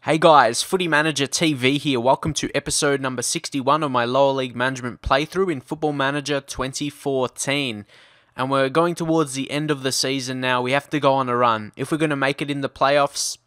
Hey guys, Footy Manager TV here. Welcome to episode number 61 of my lower league management playthrough in Football Manager 2014. And we're going towards the end of the season now. We have to go on a run. If we're going to make it in the playoffs,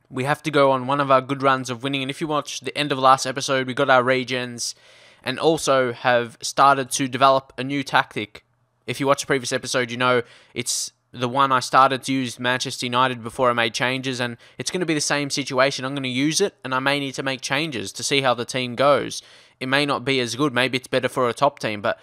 we have to go on one of our good runs of winning. And if you watch the end of last episode, we got our regions and also have started to develop a new tactic. If you watch the previous episode, you know it's the one I started to use Manchester United before I made changes, and it's going to be the same situation. I'm going to use it, and I may need to make changes to see how the team goes. It may not be as good. Maybe it's better for a top team, but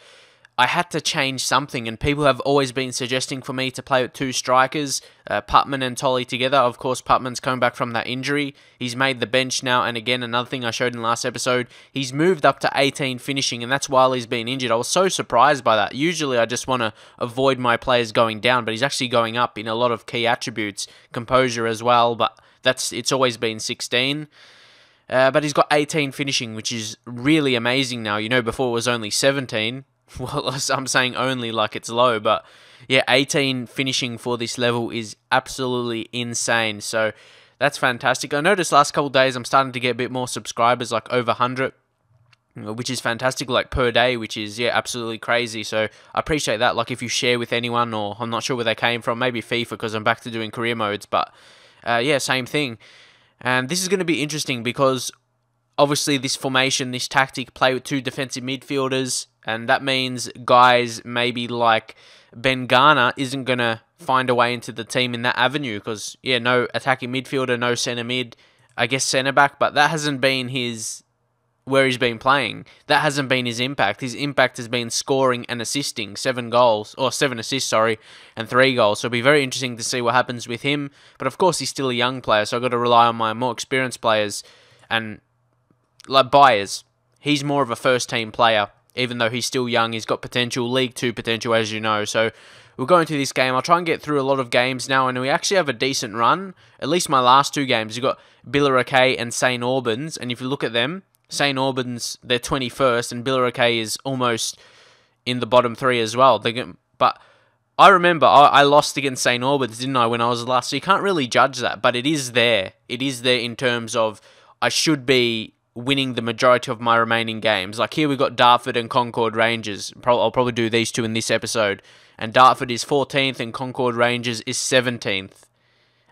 I had to change something, and people have always been suggesting for me to play with two strikers, Putman and Tolly together. Of course, Putman's coming back from that injury. He's made the bench now, and again, another thing I showed in the last episode, he's moved up to 18 finishing, and that's while he's been injured. I was so surprised by that. Usually, I just want to avoid my players going down, but he's actually going up in a lot of key attributes, composure as well, but it's always been 16. But he's got 18 finishing, which is really amazing now. You know, before it was only 17. Well, I'm saying only like it's low, but yeah, 18 finishing for this level is absolutely insane. So that's fantastic. I noticed last couple of days I'm starting to get a bit more subscribers, like over 100, which is fantastic, like per day, which is, yeah, absolutely crazy. So I appreciate that. Like if you share with anyone, or I'm not sure where they came from, maybe FIFA because I'm back to doing career modes, but yeah, same thing. And this is going to be interesting because obviously this formation, this tactic, play with two defensive midfielders, and that means guys maybe like Ben Garner isn't going to find a way into the team in that avenue because, yeah, no attacking midfielder, no centre mid, I guess centre back, but that hasn't been where he's been playing. That hasn't been his impact. His impact has been scoring and assisting, 7 assists, and 3 goals. So it'll be very interesting to see what happens with him. But of course, he's still a young player, so I've got to rely on my more experienced players and like Byers. He's more of a first-team player. Even though he's still young, he's got potential, League 2 potential, as you know. So we'll go into this game. I'll try and get through a lot of games now, and we actually have a decent run. At least my last 2 games. You've got Billericay and St. Albans, and if you look at them, St. Albans, they're 21st, and Billericay is almost in the bottom 3 as well. But I remember I lost against St. Albans, didn't I, when I was last? So you can't really judge that, but it is there. It is there in terms of I should be winning the majority of my remaining games. Like here we've got Dartford and Concord Rangers. I'll probably do these two in this episode. And Dartford is 14th and Concord Rangers is 17th.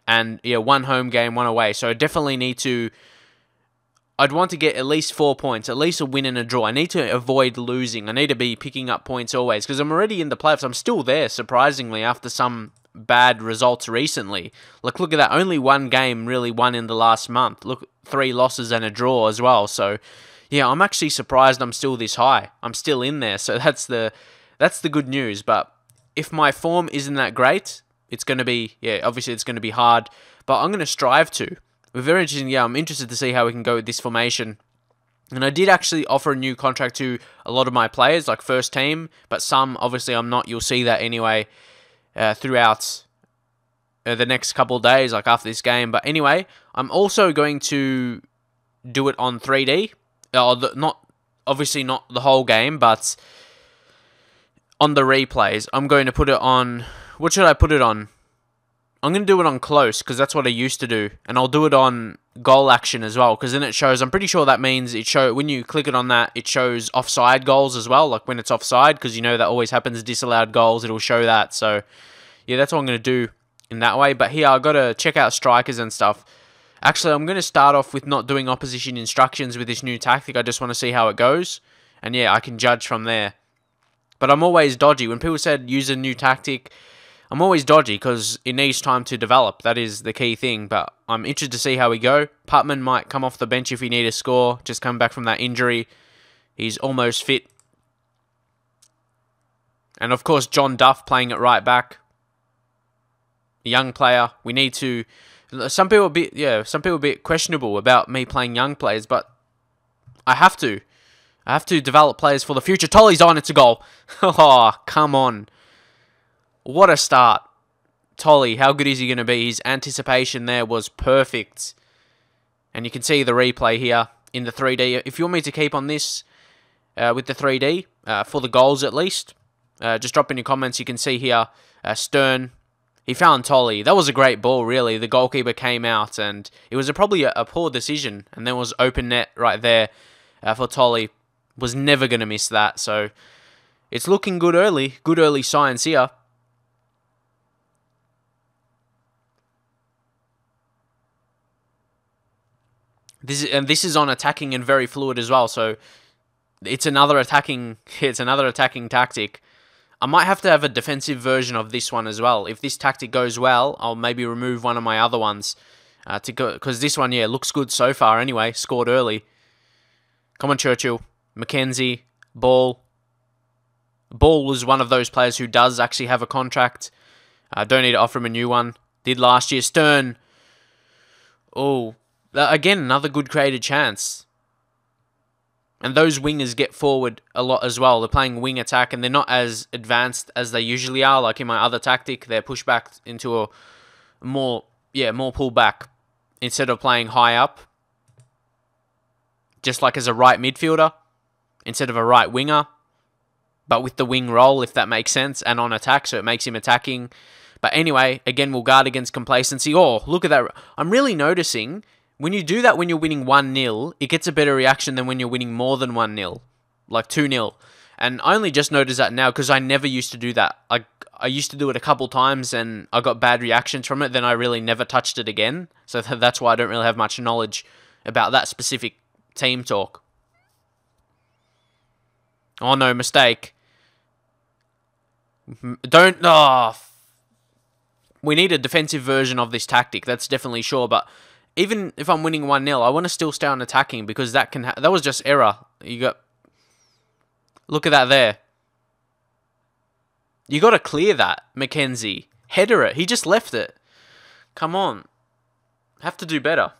And yeah, 1 home game, 1 away. So I definitely need to... I'd want to get at least 4 points, at least a win and a draw. I need to avoid losing. I need to be picking up points always because I'm already in the playoffs. I'm still there, surprisingly, after some bad results recently. Look at that. Only 1 game really won in the last month. Look, 3 losses and a draw as well. So, yeah, I'm actually surprised I'm still this high. I'm still in there. So that's the good news. But if my form isn't that great, it's going to be, yeah, obviously it's going to be hard. But I'm going to strive to. We're very interesting. Yeah, I'm interested to see how we can go with this formation. And I did actually offer a new contract to a lot of my players, like first team. But some, obviously, I'm not. You'll see that anyway throughout the next couple of days, like after this game. But anyway, I'm also going to do it on 3D. Obviously not the whole game, but on the replays. I'm going to put it on... What should I put it on? I'm going to do it on close, because that's what I used to do. And I'll do it on goal action as well, because then it shows... I'm pretty sure that means when you click it on that, it shows offside goals as well, like when it's offside, because you know that always happens, disallowed goals, it'll show that. So, yeah, that's what I'm going to do in that way. But here, I've got to check out strikers and stuff. Actually, I'm going to start off with not doing opposition instructions with this new tactic. I just want to see how it goes. And yeah, I can judge from there. But I'm always dodgy. When people said use a new tactic... I'm always dodgy because it needs time to develop. That is the key thing. But I'm interested to see how we go. Putman might come off the bench if he need a score. Just coming back from that injury. He's almost fit. And of course, John Duff playing at right back. A young player. We need to... Some people are a bit questionable about me playing young players, but I have to. I have to develop players for the future. Tolly's on. It's a goal. Oh, come on. What a start. Tolly, how good is he going to be? His anticipation there was perfect. And you can see the replay here in the 3D. If you want me to keep on this with the 3D, for the goals at least, just drop in your comments. You can see here, Stern, He found Tolly. That was a great ball, really. The goalkeeper came out, and it was probably a poor decision. And there was open net right there for Tolly. Was never going to miss that. So it's looking good early. Good early signs here. This is on attacking and very fluid as well. So it's another attacking. It's another attacking tactic. I might have to have a defensive version of this one as well. If this tactic goes well, I'll maybe remove one of my other ones to go, because this one, yeah, looks good so far. Anyway, scored early. Come on, Churchill, McKenzie, Ball. Ball was one of those players who does actually have a contract. Don't need to offer him a new one. Did last year. Stern. Oh, again, another good created chance. And those wingers get forward a lot as well. They're playing wing attack, and they're not as advanced as they usually are. Like in my other tactic, they're pushed back into a more pull back instead of playing high up. Just like as a right midfielder instead of a right winger, but with the wing role, if that makes sense, and on attack, so it makes him attacking. But anyway, again, we'll guard against complacency. Oh, look at that. I'm really noticing when you do that when you're winning 1-0, it gets a better reaction than when you're winning more than 1-0, like 2-0. And I only just noticed that now because I never used to do that. I used to do it a couple times and I got bad reactions from it. Then I really never touched it again. So that's why I don't really have much knowledge about that specific team talk. Oh no, mistake. Don't... Oh, we need a defensive version of this tactic, that's definitely sure, but even if I'm winning 1-0, I want to still stay on attacking because that can that was just error. You got... Look at that there. You got to clear that, McKenzie. Header it. He just left it. Come on. Have to do better.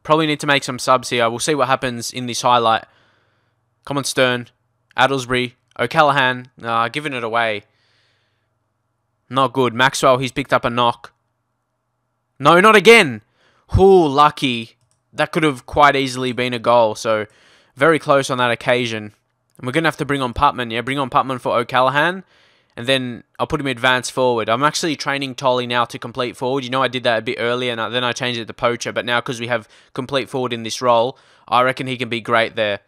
Probably need to make some subs here. We'll see what happens in this highlight. Come on, Stern. Addlesbury. O'Callaghan. Giving it away. Not good. Maxwell, he's picked up a knock. No, not again. Ooh, lucky. That could have quite easily been a goal. So, very close on that occasion. And we're going to have to bring on Putman. Yeah, bring on Putman for O'Callaghan. And then I'll put him advanced forward. I'm actually training Tolly now to complete forward. You know, I did that a bit earlier, and then I changed it to poacher. But now, because we have complete forward in this role, I reckon he can be great there.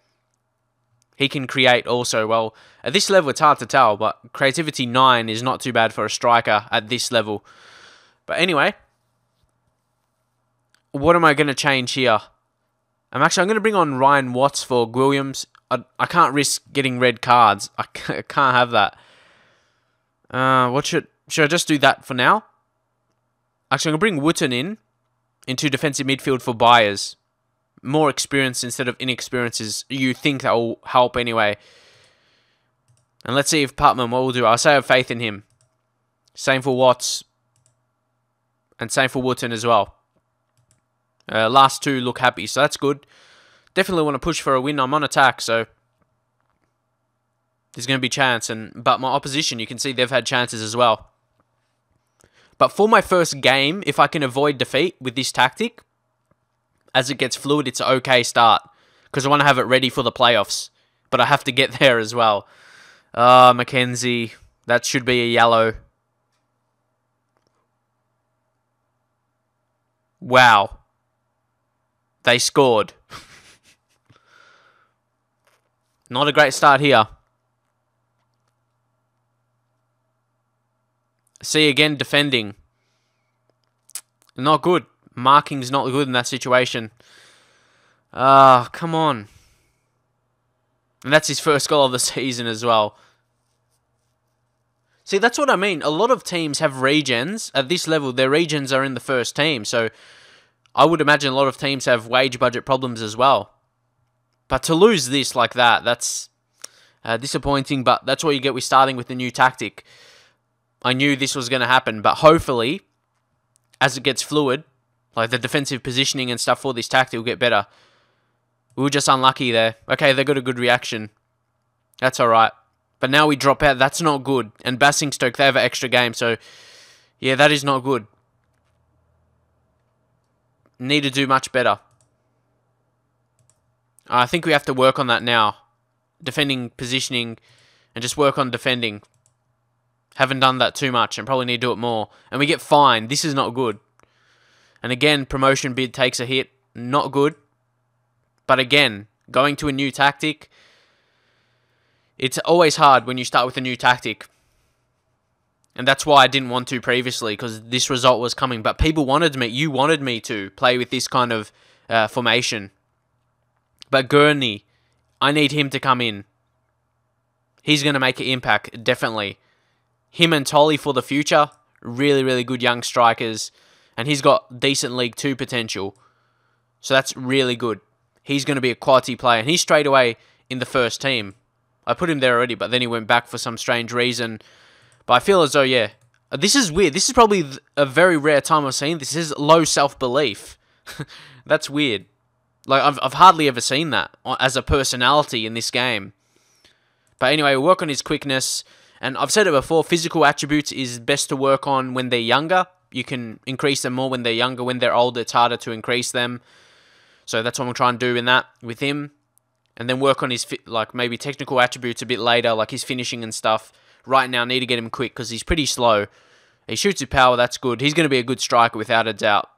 He can create also. Well, at this level, it's hard to tell, but creativity 9 is not too bad for a striker at this level. But anyway, what am I going to change here? I'm going to bring on Ryan Watts for Williams. I can't risk getting red cards. I can't have that. Should I just do that for now? Actually, I'm going to bring Wooten into defensive midfield for Byers. More experience instead of inexperience you think that will help anyway. And let's see if Putman, what we'll do. I'll say I have faith in him. Same for Watts. And same for Wooten as well. Last two look happy, so that's good. Definitely want to push for a win. I'm on attack, so there's going to be chance. But my opposition, you can see they've had chances as well. But for my first game, if I can avoid defeat with this tactic, as it gets fluid, it's an okay start. Because I want to have it ready for the playoffs. But I have to get there as well. McKenzie. That should be a yellow. Wow. They scored. Not a great start here. See again, defending. Not good. Marking's not good in that situation. Come on. And that's his first goal of the season as well. See, that's what I mean. A lot of teams have regens. At this level, their regens are in the first team. So, I would imagine a lot of teams have wage budget problems as well. But to lose this like that, that's disappointing. But that's what you get with starting with the new tactic. I knew this was going to happen. But hopefully, as it gets fluid, like the defensive positioning and stuff for this tactic will get better. We were just unlucky there. Okay, they got a good reaction. That's alright. But now we drop out. That's not good. And Basingstoke, they have an extra game. So, yeah, that is not good. Need to do much better. I think we have to work on that now. Defending, positioning, and just work on defending. Haven't done that too much and probably need to do it more. And we get fined. This is not good. And again, promotion bid takes a hit. Not good. But again, going to a new tactic. It's always hard when you start with a new tactic. And that's why I didn't want to previously, because this result was coming. But people wanted me, you wanted me to play with this kind of formation. But Gurney, I need him to come in. He's going to make an impact, definitely. Him and Tolly for the future, really, really good young strikers. And he's got decent League 2 potential. So that's really good. He's going to be a quality player. And he's straight away in the first team. I put him there already, but then he went back for some strange reason. But I feel as though, yeah, this is weird. This is probably a very rare time I've seen. This is low self-belief. That's weird. Like, I've hardly ever seen that as a personality in this game. But anyway, we'll work on his quickness. And I've said it before, physical attributes is best to work on when they're younger. You can increase them more when they're younger. When they're older, it's harder to increase them. So that's what I'm trying to do in that with him. And then work on his, like, maybe technical attributes a bit later, like his finishing and stuff. Right now, I need to get him quick because he's pretty slow. He shoots with power, that's good. He's going to be a good striker without a doubt.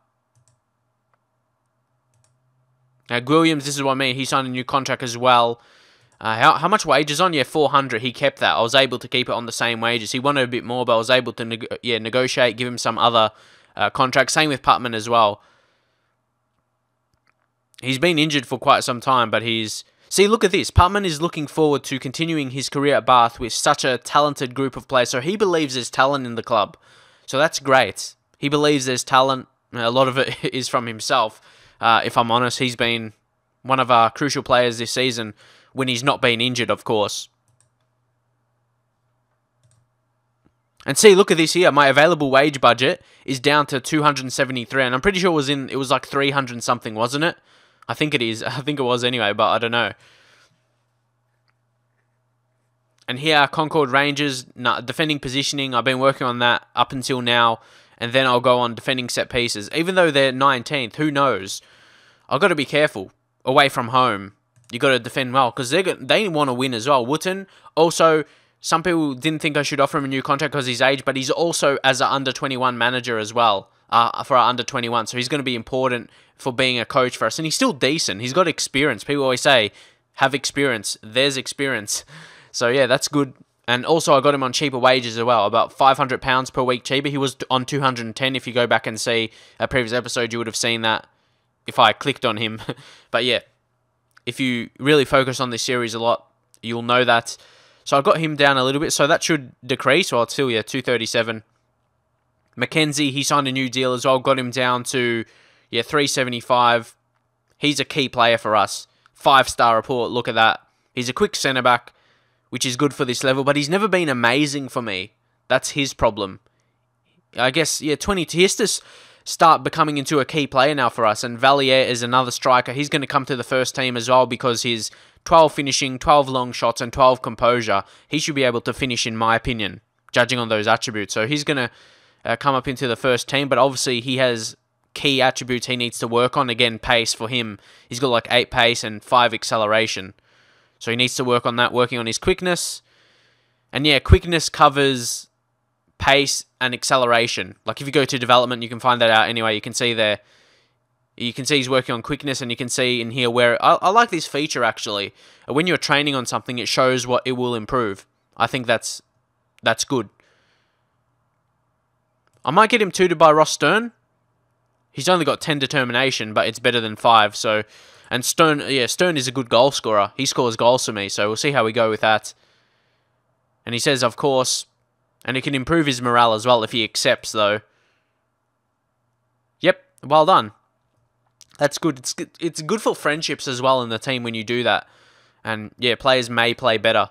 Now, Williams, this is what I mean. He signed a new contract as well. How much wages on? Yeah, 400. He kept that. I was able to keep it on the same wages. He wanted a bit more, but I was able to negotiate, give him some other contracts. Same with Putman as well. He's been injured for quite some time, but he's... See, look at this. Putman is looking forward to continuing his career at Bath with such a talented group of players. So he believes there's talent in the club. So that's great. He believes there's talent. A lot of it is from himself. If I'm honest, he's been one of our crucial players this season when he's not been injured, of course. And see, look at this here. My available wage budget is down to 273, and I'm pretty sure it was like 300 something, wasn't it? I think it is. I think it was anyway, but I don't know. And here, Concord Rangers, defending positioning. I've been working on that up until now. And then I'll go on defending set pieces. Even though they're 19th, who knows? I've got to be careful. Away from home, you got to defend well. Because they want to win as well. Wooten, also, some people didn't think I should offer him a new contract because of his age. But he's also as an under-21 manager as well. For our under-21. So he's going to be important for being a coach for us. And he's still decent. He's got experience. People always say, have experience. There's experience. So yeah, that's good. And also I got him on cheaper wages as well. About £500 per week cheaper. He was on 210. If you go back and see a previous episode, you would have seen that if I clicked on him. But yeah, if you really focus on this series a lot, you'll know that. So I got him down a little bit. So that should decrease. Well, it's still, yeah, 237. Mackenzie, he signed a new deal as well. Got him down to, yeah, 375. He's a key player for us. 5-star report. Look at that. He's a quick centre-back, which is good for this level. But he's never been amazing for me. That's his problem. I guess, yeah, 22. He has to start becoming into a key player now for us. And Valier is another striker. He's going to come to the first team as well because he's 12 finishing, 12 long shots, and 12 composure. He should be able to finish, in my opinion, judging on those attributes. So he's going to come up into the first team, but obviously he has key attributes he needs to work on. Again, pace for him. He's got like 8 pace and 5 acceleration. So he needs to work on that, working on his quickness. And yeah, quickness covers pace and acceleration. Like if you go to development, you can find that out anyway. You can see there. You can see he's working on quickness, and you can see in here where... I like this feature, actually. When you're training on something, it shows what it will improve. I think that's good. I might get him tutored by Ross Stern. He's only got 10 determination, but it's better than 5. So, and Stern is a good goal scorer. He scores goals for me, so we'll see how we go with that. And he says, of course, and it can improve his morale as well if he accepts, though. Yep, well done. That's good. It's good for friendships as well in the team when you do that. And yeah, players may play better.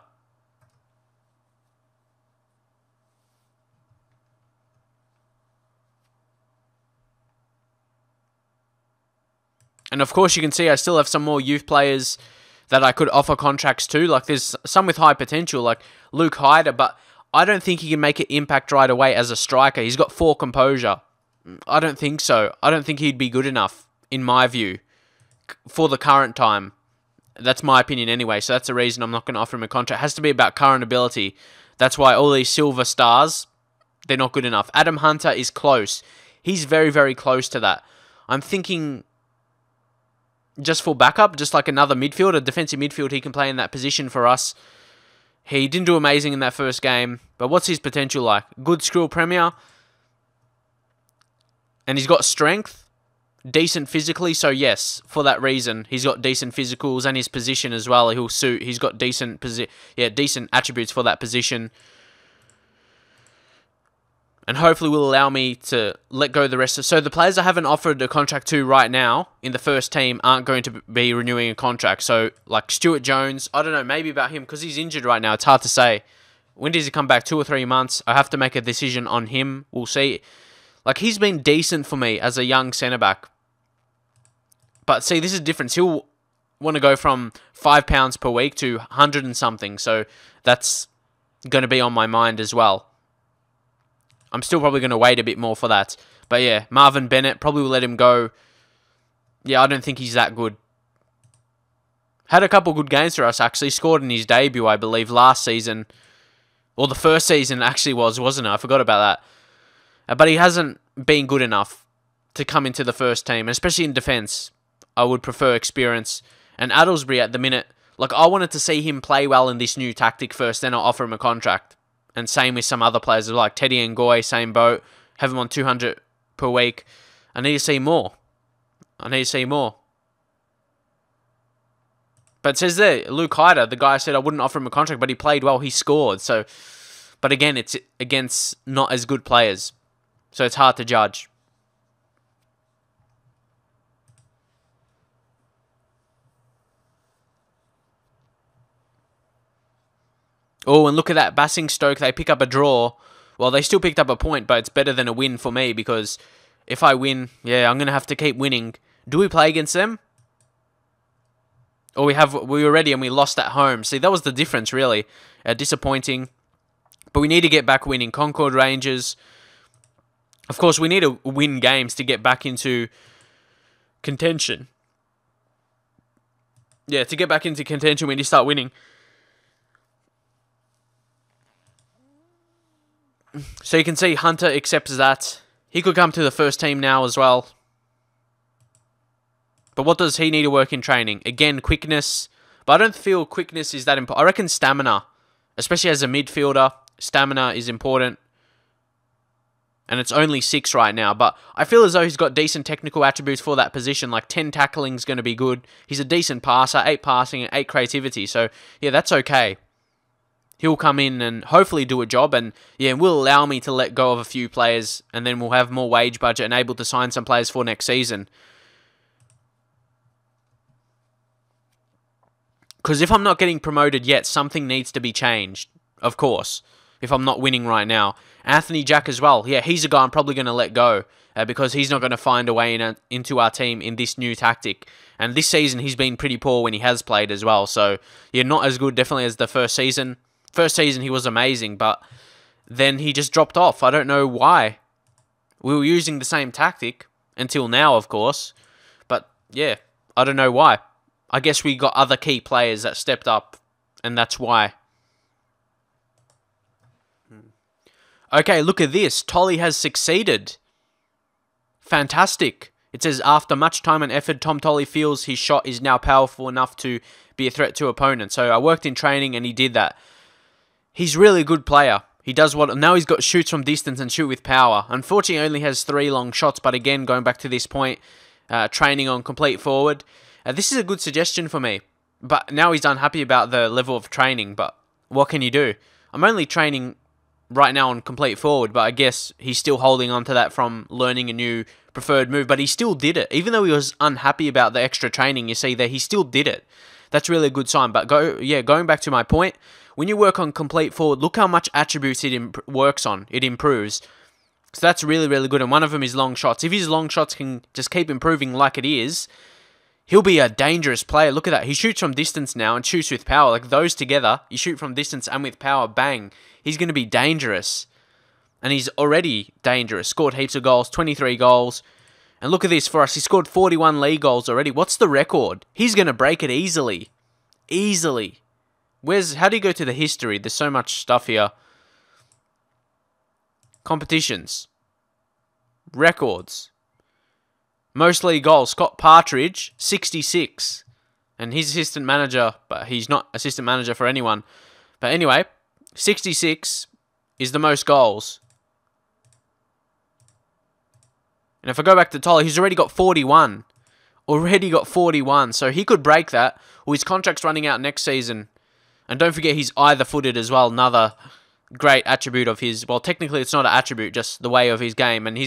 And of course, you can see I still have some more youth players that I could offer contracts to. Like, there's some with high potential, like Luke Hyder, but I don't think he can make an impact right away as a striker. He's got 4 composure. I don't think so. I don't think he'd be good enough, in my view, for the current time. That's my opinion anyway, so that's the reason I'm not going to offer him a contract. It has to be about current ability. That's why all these silver stars, they're not good enough. Adam Hunter is close. He's very, very close to that. I'm thinking just for backup, just like another midfield, a defensive midfield, he can play in that position for us. He didn't do amazing in that first game, but what's his potential like? Good Skrill Premier, and he's got strength. Decent physically, so yes, for that reason, he's got decent physicals and his position as well. He'll suit. He's got decent decent attributes for that position, and hopefully will allow me to let go the rest of. So the players I haven't offered a contract to right now in the first team aren't going to be renewing a contract. So like Stuart Jones, I don't know, maybe about him because he's injured right now. It's hard to say. When does he come back? 2 or 3 months. I have to make a decision on him. We'll see. Like he's been decent for me as a young centre back. But see, this is the difference. He'll want to go from £5 per week to 100 and something. So that's going to be on my mind as well. I'm still probably going to wait a bit more for that. But yeah, Marvin Bennett, probably will let him go. Yeah, I don't think he's that good. Had a couple good games for us, actually. Scored in his debut, I believe, last season. Or the first season actually wasn't it? I forgot about that. But he hasn't been good enough to come into the first team, especially in defence. I would prefer experience. And Addlesbury at the minute, like I wanted to see him play well in this new tactic first, then I'll offer him a contract. And same with some other players like Teddy Ngoy, same boat. Have him on 200 per week. I need to see more. But it says there, Luke Hyder, the guy said I wouldn't offer him a contract, but he played well, he scored. So, but again, it's against not as good players. So it's hard to judge. Oh, and look at that. Basingstoke, they pick up a draw. Well, they still picked up a point, but it's better than a win for me because if I win, yeah, I'm going to have to keep winning. Do we play against them? Or we were ready and we lost at home. See, that was the difference, really. Disappointing. But we need to get back winning. Concord Rangers. Of course, we need to win games to get back into contention. Yeah, to get back into contention, we need to start winning. So you can see Hunter accepts that. He could come to the first team now as well. But what does he need to work in training? Again, quickness. But I don't feel quickness is that important. I reckon stamina. Especially as a midfielder, stamina is important. And it's only 6 right now. But I feel as though he's got decent technical attributes for that position. Like 10 tackling is going to be good. He's a decent passer, 8 passing and 8 creativity. So yeah, that's okay. He'll come in and hopefully do a job and yeah, will allow me to let go of a few players and then we'll have more wage budget and able to sign some players for next season. Because if I'm not getting promoted yet, something needs to be changed, of course, if I'm not winning right now. Anthony Jack as well. Yeah, he's a guy I'm probably going to let go because he's not going to find a way into our team in this new tactic. And this season, he's been pretty poor when he has played as well. So, yeah, not as good definitely as the first season. First season, he was amazing, but then he just dropped off. I don't know why. We were using the same tactic until now, of course. But, yeah, I don't know why. I guess we got other key players that stepped up, and that's why. Okay, look at this. Tolly has succeeded. Fantastic. It says, after much time and effort, Tom Tolly feels his shot is now powerful enough to be a threat to opponents. So I worked in training, and he did that. He's really a good player. He does what... Now he's got shoots from distance and shoot with power. Unfortunately, he only has 3 long shots. But again, going back to this point, training on complete forward. This is a good suggestion for me. But now he's unhappy about the level of training. But what can you do? I'm only training right now on complete forward. But I guess he's still holding on to that from learning a new preferred move. But he still did it. Even though he was unhappy about the extra training, you see there, he still did it. That's really a good sign. But going back to my point... When you work on complete forward, look how much attributes it works on. It improves. So that's really, really good. And one of them is long shots. If his long shots can just keep improving like it is, he'll be a dangerous player. Look at that. He shoots from distance now and shoots with power. Like those together, you shoot from distance and with power, bang. He's going to be dangerous. And he's already dangerous. Scored heaps of goals, 23 goals. And look at this for us. He scored 41 league goals already. What's the record? He's going to break it easily. Easily. How do you go to the history? There's so much stuff here. Competitions. Records. Most league goals. Scott Partridge, 66. And he's assistant manager, but he's not assistant manager for anyone. But anyway, 66 is the most goals. And if I go back to Tolly, he's already got 41. Already got 41. So he could break that. Well, his contract's running out next season. And don't forget, he's either-footed as well. Another great attribute of his. Well, technically, it's not an attribute, just the way of his game. And he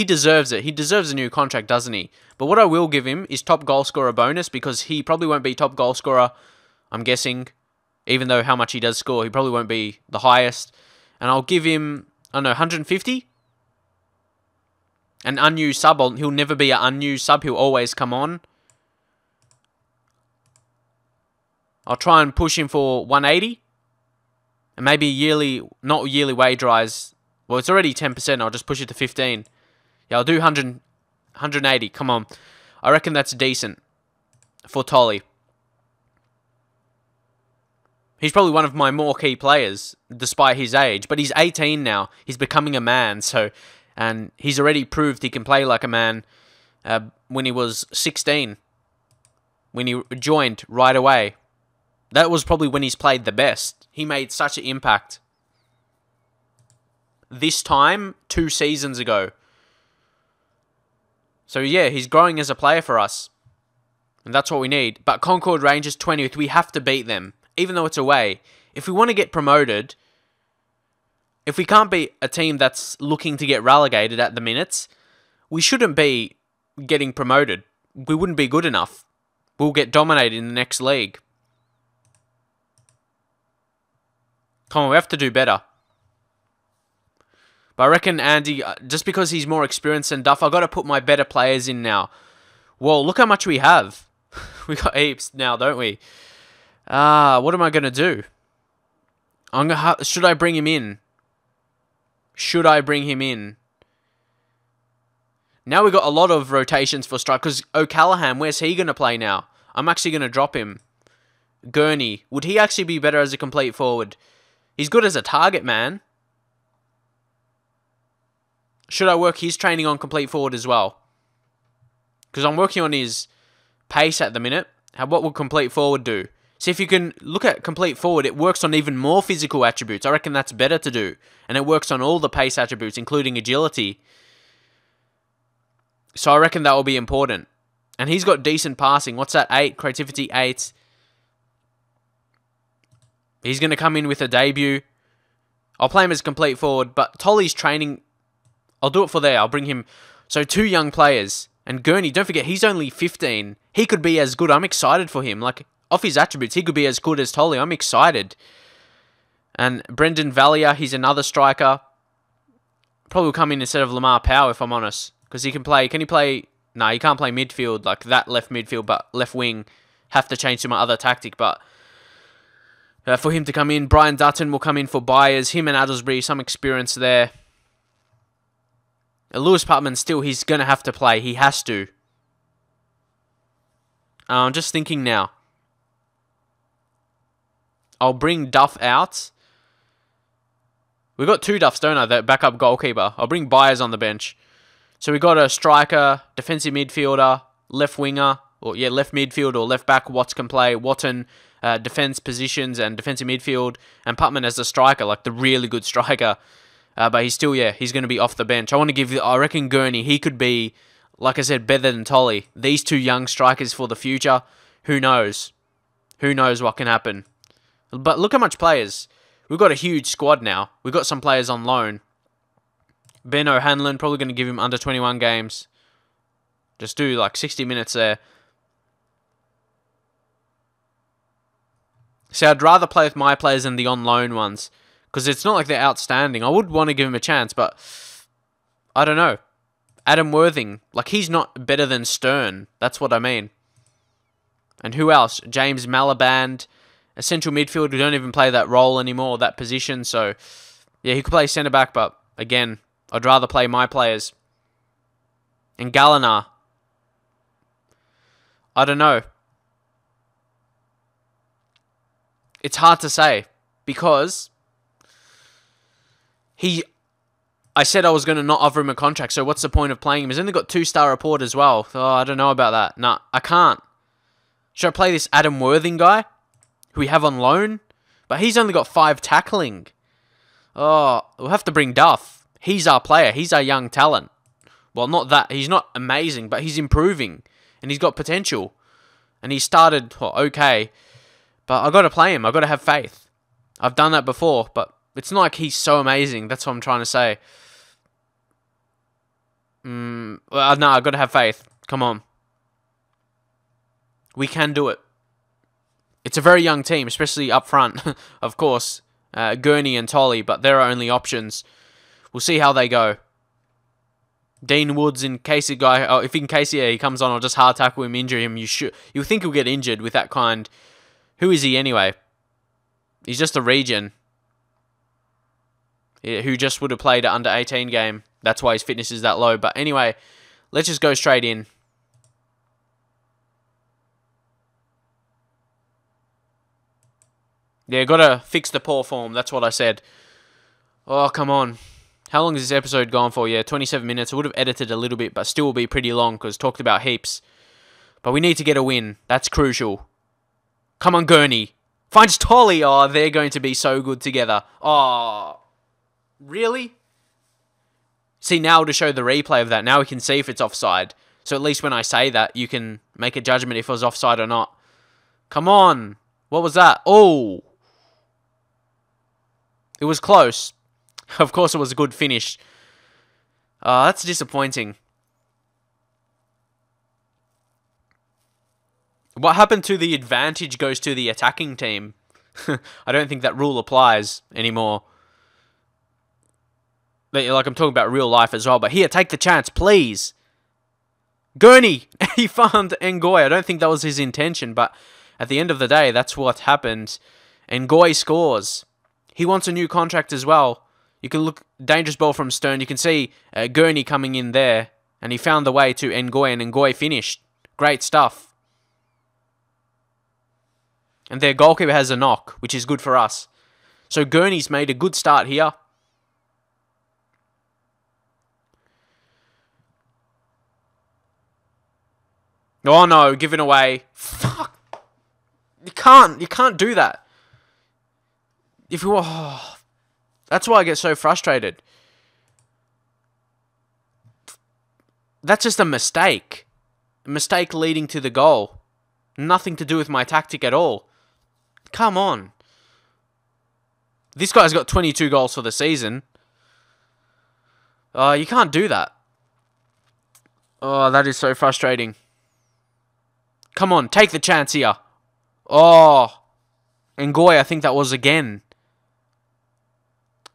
deserves it. He deserves a new contract, doesn't he? But what I will give him is top goal scorer bonus, because he probably won't be top goal scorer, I'm guessing. Even though how much he does score, he probably won't be the highest. And I'll give him, I don't know, 150? An unused sub. He'll never be an unused sub. He'll always come on. I'll try and push him for 180. And maybe not yearly wage rise. Well, it's already 10%. I'll just push it to 15. Yeah, I'll do 180. Come on. I reckon that's decent for Tolly. He's probably one of my more key players, despite his age. But he's 18 now. He's becoming a man, and he's already proved he can play like a man when he was 16. When he joined right away. That was probably when he's played the best. He made such an impact. This time, 2 seasons ago. So yeah, he's growing as a player for us. And that's what we need. But Concord Rangers 20th, we have to beat them. Even though it's away. If we want to get promoted, if we can't beat a team that's looking to get relegated at the minutes, we shouldn't be getting promoted. We wouldn't be good enough. We'll get dominated in the next league. Come on, we have to do better. But I reckon Andy, just because he's more experienced than Duff, I've got to put my better players in now. Well, look how much we have. We got heaps now, don't we? What am I going to do? Should I bring him in? Should I bring him in? Now we've got a lot of rotations for strike. Because O'Callaghan, where's he going to play now? I'm actually going to drop him. Gurney. Would he actually be better as a complete forward? He's good as a target man. Should I work his training on complete forward as well? Because I'm working on his pace at the minute. What will complete forward do? See, if you can look at complete forward, it works on even more physical attributes. I reckon that's better to do. And it works on all the pace attributes, including agility. So I reckon that will be important. And he's got decent passing. What's that? 8. Creativity 8. He's going to come in with a debut. I'll play him as complete forward. But Tolly's training, I'll do it for there. I'll bring him. So 2 young players. And Gurney, don't forget, he's only 15. He could be as good. I'm excited for him. Like, off his attributes, he could be as good as Tolly. I'm excited. And Brendan Valier, he's another striker. Probably will come in instead of Lamar Powell, if I'm honest. Because he can play. Can he play? No, he can't play midfield, like that left midfield, but left wing. Have to change to my other tactic, but for him to come in, Brian Dutton will come in for Byers. Him and Addlesbury, some experience there. Lewis Putman, still, he's going to have to play. He has to. I'm just thinking now. I'll bring Duff out. We've got 2 Duffs, don't I? The backup goalkeeper. I'll bring Byers on the bench. So we've got a striker, defensive midfielder, left winger, or yeah, left midfield or left back. Watts can play. Watton, defense positions and defensive midfield. And Putman as the striker, like the really good striker. But he's still, yeah, he's going to be off the bench. I reckon Gurney, he could be, like I said, better than Tolly. These 2 young strikers for the future, who knows? Who knows what can happen? But look how much players. We've got a huge squad now. We've got some players on loan. Ben O'Hanlon, probably going to give him under 21 games. Just do like 60 minutes there. See, I'd rather play with my players than the on-loan ones. Because it's not like they're outstanding. I would want to give him a chance, but I don't know. Adam Worthing, like he's not better than Stern. That's what I mean. And who else? James Malaband, a central midfielder who don't even play that role anymore, that position. So, yeah, he could play centre-back, but again, I'd rather play my players. And Galliner, I don't know. It's hard to say because I said I was going to not offer him a contract, so what's the point of playing him? He's only got 2-star report as well. Oh, I don't know about that. Nah, I can't. Should I play this Adam Worthing guy, who we have on loan? But he's only got 5 tackling. Oh, we'll have to bring Duff. He's our player. He's our young talent. Well, not that. He's not amazing, but he's improving. And he's got potential. And he started, well, okay. But I've got to play him. I've got to have faith. I've done that before, but it's not like he's so amazing. That's what I'm trying to say. Well, no, I've got to have faith. Come on. We can do it. It's a very young team, especially up front, of course. Gurney and Tolley, but they're our only options. We'll see how they go. Dean Woods, in case a guy, if in case he comes on, I'll just hard tackle him, injure him. You'll think he'll get injured with that kind. Who is he anyway? He's just a regen. Yeah, who just would have played an under 18 game. That's why his fitness is that low. But anyway, let's just go straight in. Yeah, gotta fix the poor form. That's what I said. Oh, come on. How long is this episode gone for? Yeah, 27 minutes. I would have edited a little bit, but still will be pretty long because talked about heaps. But we need to get a win. That's crucial. Come on, Gurney. Finds Tolley. Oh, they're going to be so good together. Oh, really? See, now to show the replay of that, now we can see if it's offside. So at least when I say that, you can make a judgment if it was offside or not. Come on. What was that? Oh. It was close. Of course, it was a good finish. That's disappointing. What happened to the advantage goes to the attacking team? I don't think that rule applies anymore. Like, I'm talking about real life as well. But here, take the chance, please. Gurney! He found Ngoy. I don't think that was his intention, but at the end of the day, that's what happened. Ngoy scores. He wants a new contract as well. You can look, dangerous ball from Stern. You can see Gurney coming in there. And he found the way to Ngoy, and Ngoy finished. Great stuff. And their goalkeeper has a knock, which is good for us. So Gurney's made a good start here. Oh no, given away. Fuck. You can't do that. If you that's why I get so frustrated. That's just a mistake. A mistake leading to the goal. Nothing to do with my tactic at all. Come on. This guy's got 22 goals for the season. You can't do that. Oh, that is so frustrating. Come on, take the chance here. Oh. Ngoy, I think that was again.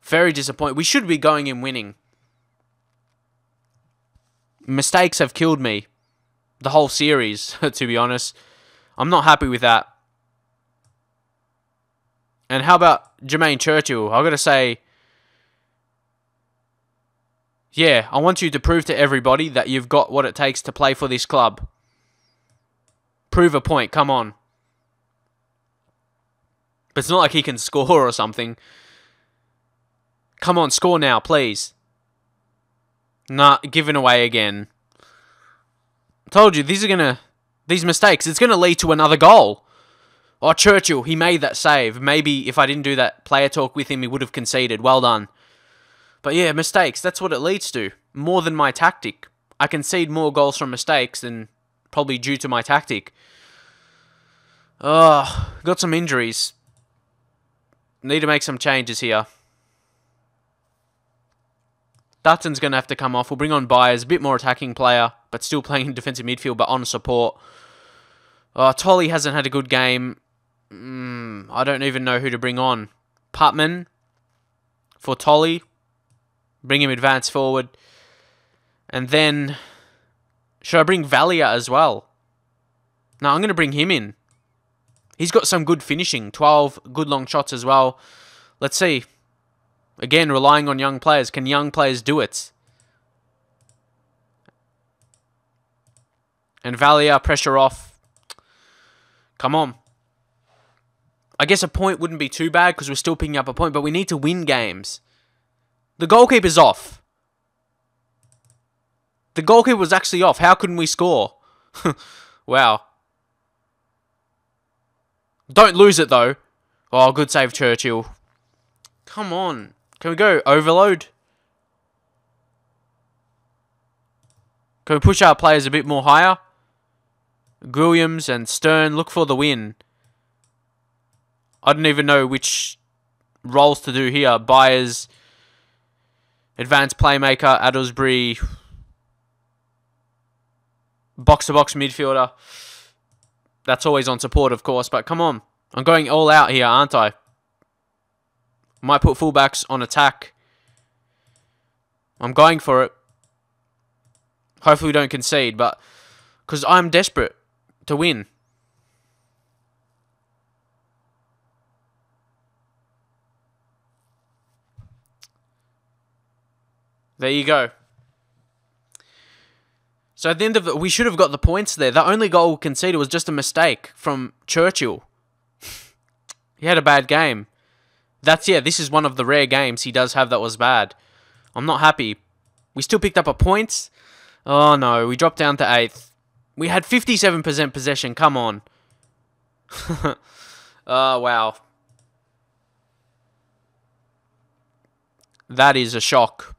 Very disappointed. We should be going and winning. Mistakes have killed me. The whole series, to be honest. I'm not happy with that. And how about Jermaine Churchill? I've got to say, yeah, I want you to prove to everybody that you've got what it takes to play for this club. Prove a point, come on. But it's not like he can score or something. Come on, score now, please. Nah, giving away again. Told you, these mistakes, it's gonna lead to another goal. Oh, Churchill, he made that save. Maybe if I didn't do that player talk with him, he would have conceded. Well done. But yeah, mistakes, that's what it leads to. More than my tactic. I concede more goals from mistakes than probably due to my tactic. Oh, got some injuries. Need to make some changes here. Dutton's going to have to come off. We'll bring on Byers, a bit more attacking player, but still playing in defensive midfield, but on support. Tolley hasn't had a good game. I don't even know who to bring on. Putman for Tolley. Bring him advance forward. And then, should I bring Valier as well? No, I'm going to bring him in. He's got some good finishing. 12 good long shots as well. Let's see. Again, relying on young players. Can young players do it? And Valier, pressure off. Come on. I guess a point wouldn't be too bad because we're still picking up a point, but we need to win games. The goalkeeper's off. The goalkeeper was actually off. How couldn't we score? Wow. Don't lose it, though. Oh, good save, Churchill. Come on. Can we go overload? Can we push our players a bit more higher? Williams and Stern, look for the win. I don't even know which roles to do here. Byers, advanced playmaker, Addlesbury, box-to-box midfielder. That's always on support, of course, but come on. I'm going all out here, aren't I? Might put fullbacks on attack. I'm going for it. Hopefully we don't concede, but because I'm desperate to win. There you go. So at the end of it, we should have got the points there. The only goal conceded was just a mistake from Churchill. He had a bad game. This is one of the rare games he does have that was bad. I'm not happy. We still picked up a point. Oh no, we dropped down to 8th. We had 57% possession, come on. Oh, wow. That is a shock.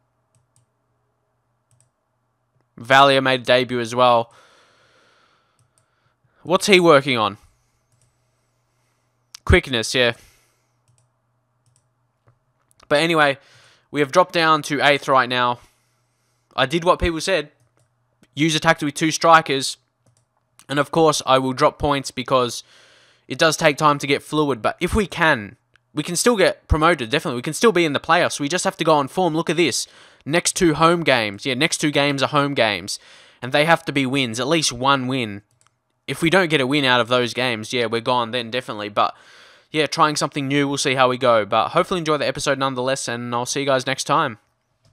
Valier made a debut as well. What's he working on? Quickness, yeah. But anyway, we have dropped down to 8th right now. I did what people said. Use a tactic with 2 strikers. And of course, I will drop points because it does take time to get fluid. But if we can still get promoted, definitely. We can still be in the playoffs. We just have to go on form. Look at this. Next 2 home games. Yeah, next 2 games are home games. And they have to be wins. At least 1 win. If we don't get a win out of those games, yeah, we're gone then, definitely. But yeah, trying something new. We'll see how we go. But hopefully enjoy the episode nonetheless. And I'll see you guys next time.